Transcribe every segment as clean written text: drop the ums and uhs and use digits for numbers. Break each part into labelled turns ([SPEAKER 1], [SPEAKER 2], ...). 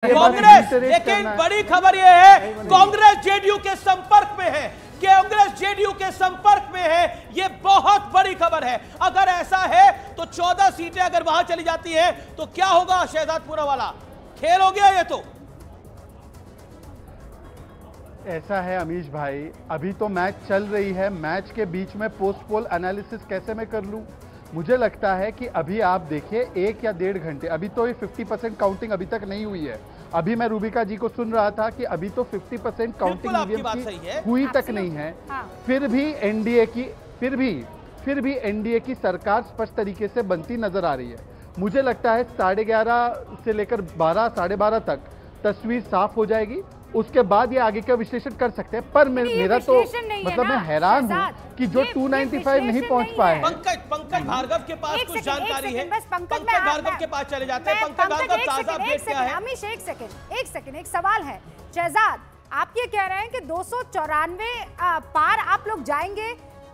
[SPEAKER 1] कांग्रेस, लेकिन बड़ी खबर यह है कांग्रेस जेडीयू के संपर्क में है, कांग्रेस जेडीयू के संपर्क में है। यह बहुत बड़ी खबर है। अगर ऐसा है तो 14 सीटें अगर वहां चली जाती हैं तो क्या होगा शहजादपुरा वाला खेल हो गया। ये तो
[SPEAKER 2] ऐसा है अमीश भाई, अभी तो मैच चल रही है, मैच के बीच में पोस्ट पोल एनालिसिस कैसे मैं कर लूं। मुझे लगता है कि अभी आप देखिए 1 या 1.5 घंटे, अभी तो ये 50% काउंटिंग अभी तक नहीं हुई है। अभी मैं रूबिका जी को सुन रहा था कि अभी तो 50% काउंटिंग ईवीएम की हुई तक नहीं है। फिर भी एनडीए की सरकार स्पष्ट तरीके से बनती नजर आ रही है। मुझे लगता है 11:30 से लेकर 12, 12:30 तक तस्वीर साफ हो जाएगी, उसके बाद ये आगे का विश्लेषण कर सकते हैं। पर मेरा तो मतलब मैं हैरान हूँ कि जो 295 नहीं पहुंच पाए हैं।
[SPEAKER 1] पंकज भार्गव के पास कुछ जानकारी है, पंकज भार्गव के पास चले जाते हैं। पंकज भार्गव ताजा अपडेट क्या है?
[SPEAKER 3] अमीश एक सेकंड, एक सवाल है। शहजाद, आप ये कह रहे हैं कि 294 पार आप लोग जाएंगे,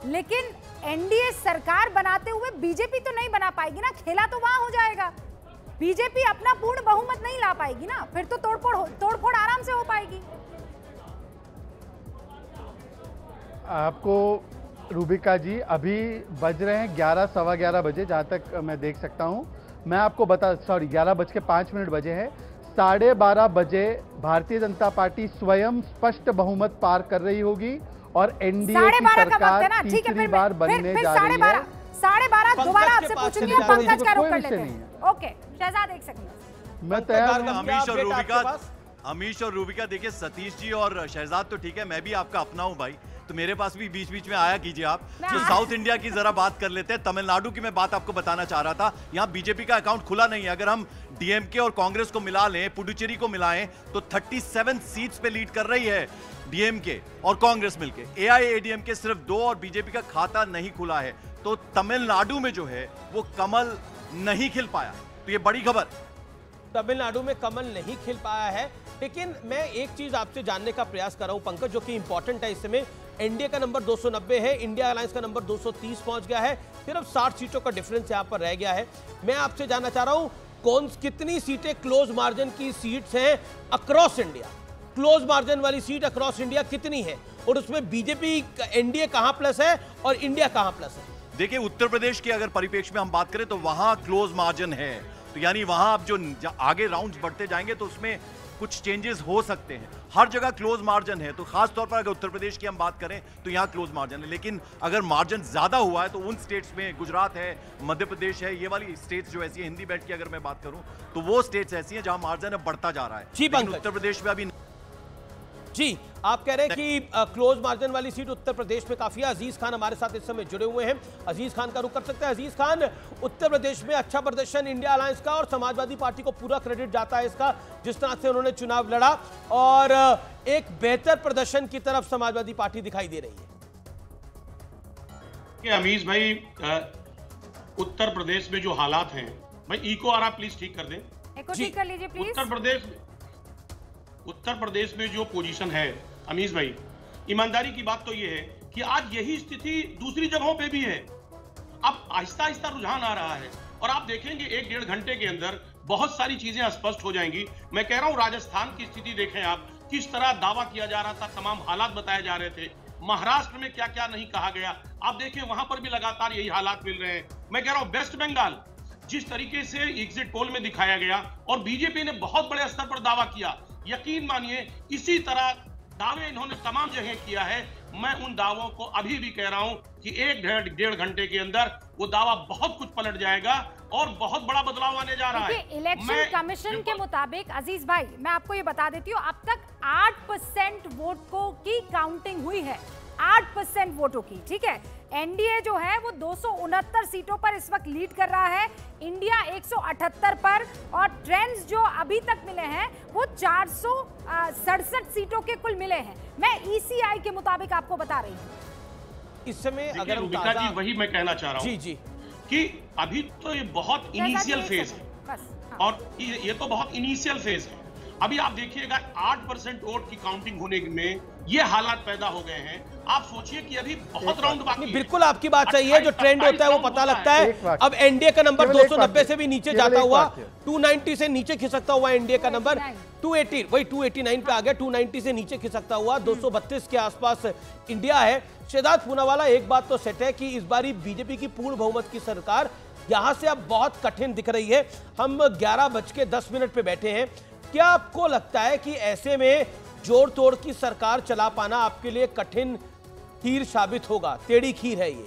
[SPEAKER 3] लेकिन एनडीए सरकार बनाते हुए बीजेपी तो नहीं बना पाएगी ना, खेला तो वहां हो जाएगा। बीजेपी अपना पूर्ण बहुमत नहीं ला पाएगी ना, फिर तो तोड़फोड़ आराम से हो पाएगी।
[SPEAKER 2] आपको रूबिका जी अभी बज रहे हैं 11, सवा 11 बजे, जहां तक मैं देख सकता हूं। मैं आपको 11:05 बजे हैं। 12:30 बजे भारतीय जनता पार्टी स्वयं स्पष्ट बहुमत पार कर रही होगी और एनडीए की सरकार तीसरी बार बनने जा रही है।
[SPEAKER 3] 12:30 दोबारा आपसे पूछूंगी, पंकज का रुख कर लेते हैं। ओके शहजाद, एक सेकंड
[SPEAKER 2] मैं तैयार हूं।
[SPEAKER 4] अमीश और रूबिका देखिए, सतीश जी और शहजाद तो ठीक है, मैं भी आपका अपना हूं भाई, तो मेरे पास भी बीच बीच में आया कीजिए आप। जो साउथ इंडिया की जरा बात कर लेते हैं। तमिलनाडु की मैं बात आपको बताना चाह रहा था। यहाँ बीजेपी का अकाउंट खुला नहीं है। अगर हम डीएमके और कांग्रेस को मिला लें, पुडुचेरी को मिलाएं, तो 37 सीट्स पे लीड कर रही है डीएमके और कांग्रेस मिलके। एआईएडीएमके सिर्फ 2 और बीजेपी का खाता नहीं खुला है। तो तमिलनाडु में जो है वो कमल नहीं खिल पाया, तो ये बड़ी खबर।
[SPEAKER 1] तमिलनाडु में कमल नहीं खिल पाया है, लेकिन मैं एक चीज आपसे जानने का प्रयास कर रहा हूं पंकज, जो कि इंपॉर्टेंट है इस समय। एनडीए का नंबर 290 है, इंडिया अलायंस का नंबर 230 पहुंच गया है, सिर्फ 60 सीटों का डिफरेंस यहां पर रह गया है। मैं आपसे जानना चाह रहा हूं कितनी सीटें क्लोज मार्जिन की सीट्स हैं अक्रॉस इंडिया। क्लोज मार्जिन वाली सीट अक्रॉस इंडिया कितनी है, और उसमें बीजेपी एनडीए कहां प्लस है और इंडिया कहां प्लस है?
[SPEAKER 4] देखिए, उत्तर प्रदेश के अगर परिप्रेक्ष्य में हम बात करें तो वहां क्लोज मार्जिन है, तो यानी वहां आप जो आगे राउंड्स बढ़ते जाएंगे तो उसमें कुछ चेंजेस हो सकते हैं। हर जगह क्लोज मार्जिन है, तो खास तौर पर अगर उत्तर प्रदेश की हम बात करें तो यहां क्लोज मार्जिन है। लेकिन अगर मार्जिन ज्यादा हुआ है तो उन स्टेट्स में, गुजरात है, मध्य प्रदेश है, ये वाली स्टेट्स जो ऐसी है, हिंदी बेल्ट की अगर मैं बात करूं तो वो स्टेट्स ऐसी हैं जहां मार्जिन बढ़ता जा रहा है। लेकिन उत्तर प्रदेश में अभी
[SPEAKER 1] जी आप कह रहे हैं कि क्लोज मार्जिन वाली सीट उत्तर प्रदेश में काफी है। अजीज खान हमारे साथ इस समय जुड़े हुए हैं, अजीज खान का रुख कर सकते हैं। अजीज खान, उत्तर प्रदेश में अच्छा प्रदर्शन इंडिया अलायंस का, और समाजवादी पार्टी को पूरा क्रेडिट जाता है इसका, जिस तरह से उन्होंने चुनाव लड़ा, और एक बेहतर प्रदर्शन की तरफ समाजवादी पार्टी दिखाई दे रही
[SPEAKER 5] है। अमीश भाई, उत्तर प्रदेश में जो हालात हैं, भाई इको आ रहा, प्लीज ठीक कर दें,
[SPEAKER 3] ठीक कर लीजिए प्लीज।
[SPEAKER 5] उत्तर प्रदेश में जो पोजीशन है अमीश भाई, ईमानदारी की बात तो ये है कि आज यही स्थिति दूसरी जगहों पे भी है। अब आहिस्ता आहिस्ता रुझान आ रहा है, और आप देखेंगे 1-1.5 घंटे के अंदर बहुत सारी चीजें स्पष्ट हो जाएंगी। मैं कह रहा हूं, राजस्थान की स्थिति देखें आप, किस तरह दावा किया जा रहा था, तमाम हालात बताए जा रहे थे। महाराष्ट्र में क्या क्या नहीं कहा गया, आप देखें वहां पर भी लगातार यही हालात मिल रहे हैं। मैं कह रहा हूं, वेस्ट बंगाल जिस तरीके से एग्जिट पोल में दिखाया गया, और बीजेपी ने बहुत बड़े स्तर पर दावा किया, यकीन मानिए इसी तरह दावे इन्होंने तमाम जगह किया है। मैं उन दावों को अभी भी कह रहा हूं कि 1-1.5 घंटे के अंदर वो दावा बहुत कुछ पलट जाएगा और बहुत बड़ा बदलाव आने जा रहा है।
[SPEAKER 3] इलेक्शन कमीशन के मुताबिक, अजीज भाई मैं आपको ये बता देती हूँ, अब तक 8% वोटों की काउंटिंग हुई है, 8% वोटों की, ठीक है। एनडीए जो है वो 269 सीटों पर इस वक्त लीड कर रहा है, इंडिया 178 पर, और ट्रेंड्स जो अभी तक मिले हैं वो 467 सीटों के कुल मिले हैं। मैं ईसीआई के मुताबिक आपको बता रही हूँ
[SPEAKER 1] इस समय। अगर
[SPEAKER 5] रूबिका जी, वही मैं कहना चाह रहा हूँ जी कि अभी तो ये बहुत इनिशियल फेज है, और ये तो बहुत इनिशियल फेज है। अभी आप देखिएगा 8% वोट की काउंटिंग होने में ये हालात पैदा हो गए हैं। आप सोचिए कि अभी बहुत राउंड बाकी है।
[SPEAKER 1] बिल्कुल आपकी बात सही है, जो ट्रेंड होता है वो पता लगता है। अब एनडीए का नंबर 290 से भी नीचे जाता हुआ 290 से नीचे खिसकता हुआ एनडीए का नंबर 280, वही 289 पे आ गया। 290 से नीचे खिसकता हुआ 232 के आसपास इंडिया है। शहजाद पूनावाला, एक बात तो सेट है कि इस बारी बीजेपी की पूर्ण बहुमत की सरकार यहां से अब बहुत कठिन दिख रही है। हम 11:10 पे बैठे हैं। क्या आपको लगता है कि ऐसे में जोड़ तोड़ की सरकार चला पाना आपके लिए कठिन खीर साबित होगा? टेढ़ी खीर है ये।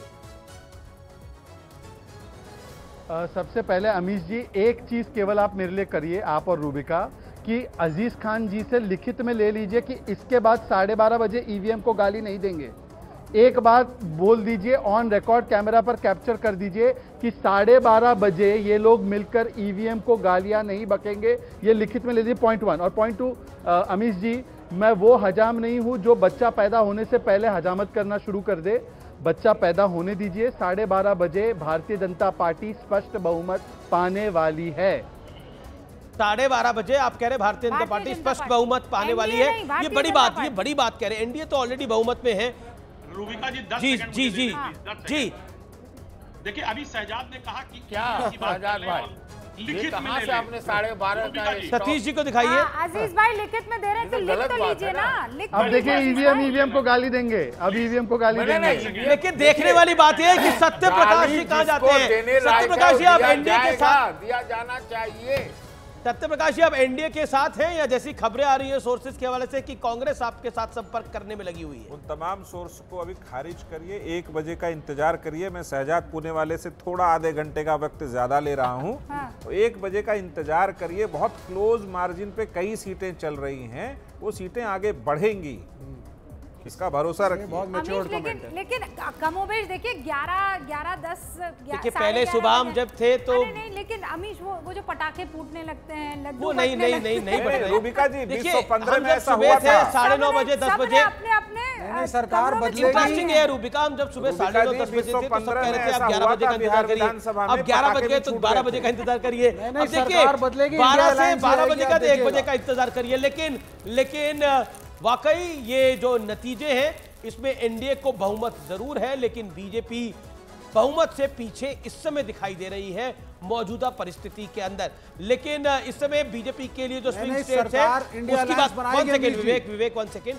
[SPEAKER 2] सबसे पहले अमीश जी, एक चीज केवल आप मेरे लिए करिए, आप और रूबिका, कि अजीज खान जी से लिखित में ले लीजिए कि इसके बाद 12:30 बजे ईवीएम को गाली नहीं देंगे। एक बात बोल दीजिए, ऑन रिकॉर्ड कैमरा पर कैप्चर कर दीजिए कि 12:30 बजे ये लोग मिलकर ईवीएम को गालियां नहीं बकेंगे। ये लिखित में ले लीजिए, पॉइंट 1। और पॉइंट 2, अमीश जी, मैं वो हजाम नहीं हूं जो बच्चा पैदा होने से पहले हजामत करना शुरू कर दे। बच्चा पैदा होने दीजिए। 12:30 बजे भारतीय जनता पार्टी स्पष्ट बहुमत पाने वाली है।
[SPEAKER 1] 12:30 बजे आप कह रहे भारतीय जनता पार्टी स्पष्ट बहुमत पाने वाली है। ये बड़ी बात, ये बड़ी बात कह रहे हैं। एनडीए तो ऑलरेडी बहुमत में है।
[SPEAKER 5] रूबिका जी 10
[SPEAKER 1] जी
[SPEAKER 5] सेकंड
[SPEAKER 1] जी जी जी।
[SPEAKER 5] देखिए, अभी शहजाद ने कहा कि
[SPEAKER 6] क्या शहजाद भाई,
[SPEAKER 5] लिखित में
[SPEAKER 6] कहां से आपने 12:30 का
[SPEAKER 1] सतीश जी को दिखाइए।
[SPEAKER 3] अजीज भाई लिखित में दे रहे हैं तो लिख तो लीजिए ना।
[SPEAKER 2] अब देखिए, ईवीएम को गाली देंगे। अब ईवीएम को गाली देंगे।
[SPEAKER 1] लेकिन देखने वाली बात यह है कि सत्य प्रकाश जी कहां जाते हैं? सत्य प्रकाश जी, आप एनडीए के साथ
[SPEAKER 6] दिया जाना चाहिए।
[SPEAKER 1] सत्य प्रकाश जी, आप एनडीए के साथ हैं या जैसी खबरें आ रही है सोर्सेज के हवाले से कि कांग्रेस आपके साथ संपर्क करने में लगी हुई है?
[SPEAKER 7] उन तमाम सोर्स को अभी खारिज करिए। 1 बजे का इंतजार करिए। मैं शहजाद पुनेवाले से थोड़ा आधे घंटे का वक्त ज्यादा ले रहा हूं। तो 1 बजे का इंतजार करिए। बहुत क्लोज मार्जिन पे कई सीटें चल रही हैं, वो सीटें आगे बढ़ेंगी, इसका भरोसा रखिए।
[SPEAKER 6] बहुत मैच्योर्ड कमेंट है।
[SPEAKER 3] लेकिन कमोबेश देखिए 11:10
[SPEAKER 1] देखिए पहले सुबह हम जब थे तो
[SPEAKER 3] नहीं, लेकिन अमीश वो जो पटाखे फूटने लगते हैं, लड्डू
[SPEAKER 1] वो नहीं बट रहे।
[SPEAKER 7] रूबिका जी,
[SPEAKER 1] देखिए
[SPEAKER 7] 2015 में ऐसा
[SPEAKER 1] सुबह
[SPEAKER 7] हुआ
[SPEAKER 1] थे
[SPEAKER 7] था।
[SPEAKER 1] 9:30 बजे 10 बजे
[SPEAKER 3] अपने
[SPEAKER 6] सरकार बदलेगी।
[SPEAKER 1] इंटरेस्टिंग है रूबिका, हम जब सुबह 9:30 10 बजे थे तो सब कह रहे थे आप 11 बजे का इंतजार करिए। अब 11 बज गए तो 12 बजे का इंतजार करिए। अब देखिए 12 से 12 बजे का तो 1 बजे का इंतजार करिए। लेकिन वाकई ये जो नतीजे हैं इसमें एनडीए को बहुमत जरूर है, लेकिन बीजेपी बहुमत से पीछे इस समय दिखाई दे रही है मौजूदा परिस्थिति के अंदर। लेकिन इस समय बीजेपी के लिए जो स्विंग स्टेट्स है उसकी बात, 1 सेकेंड विवेक 1 सेकेंड।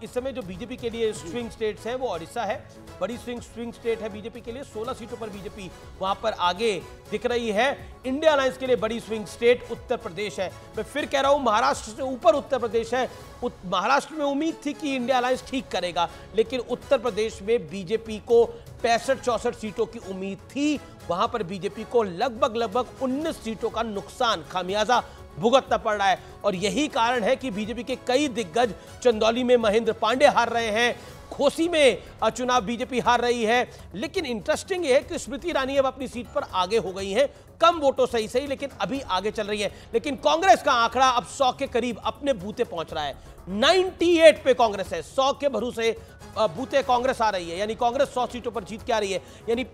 [SPEAKER 1] इस समय जो बीजेपी के लिए स्विंग स्टेट्स है वो ओडिशा है, बड़ी स्विंग स्टेट है बीजेपी के लिए। 16 सीटों पर बीजेपी वहां पर आगे दिख रही है। इंडिया अलायंस के लिए बड़ी स्विंग स्टेट उत्तर प्रदेश है। मैं फिर कह रहा हूं, महाराष्ट्र से ऊपर उत्तर प्रदेश है। महाराष्ट्र में उम्मीद थी कि इंडिया अलायंस ठीक करेगा, लेकिन उत्तर प्रदेश में बीजेपी को 65-64 सीटों की उम्मीद थी। वहां पर बीजेपी को लगभग 19 सीटों का नुकसान, खामियाजा भुगतना पड़ रहा है। और यही कारण है कि बीजेपी के कई दिग्गज, चंदौली में महेंद्र पांडे हार रहे हैं, खोसी में चुनाव बीजेपी हार रही है। लेकिन इंटरेस्टिंग ये है कि स्मृति ईरानी अब अपनी सीट पर आगे हो गई हैं, कम वोटों सही लेकिन अभी आगे चल रही है। लेकिन कांग्रेस का आंकड़ा अब 100 के करीब अपने बूते पहुंच रहा है। 98 पे कांग्रेस है, 100 के भरोसे बूते कांग्रेस आ रही है, यानी कांग्रेस 100 सीटों पर जीत के आ रही है। यानी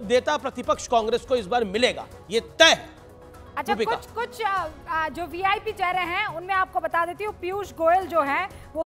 [SPEAKER 1] नेता प्रतिपक्ष कांग्रेस को इस बार मिलेगा, ये तय है।
[SPEAKER 3] अच्छा, कुछ जो वीआईपी चेहरे हैं उनमें आपको बता देती हूँ, पीयूष गोयल जो है वो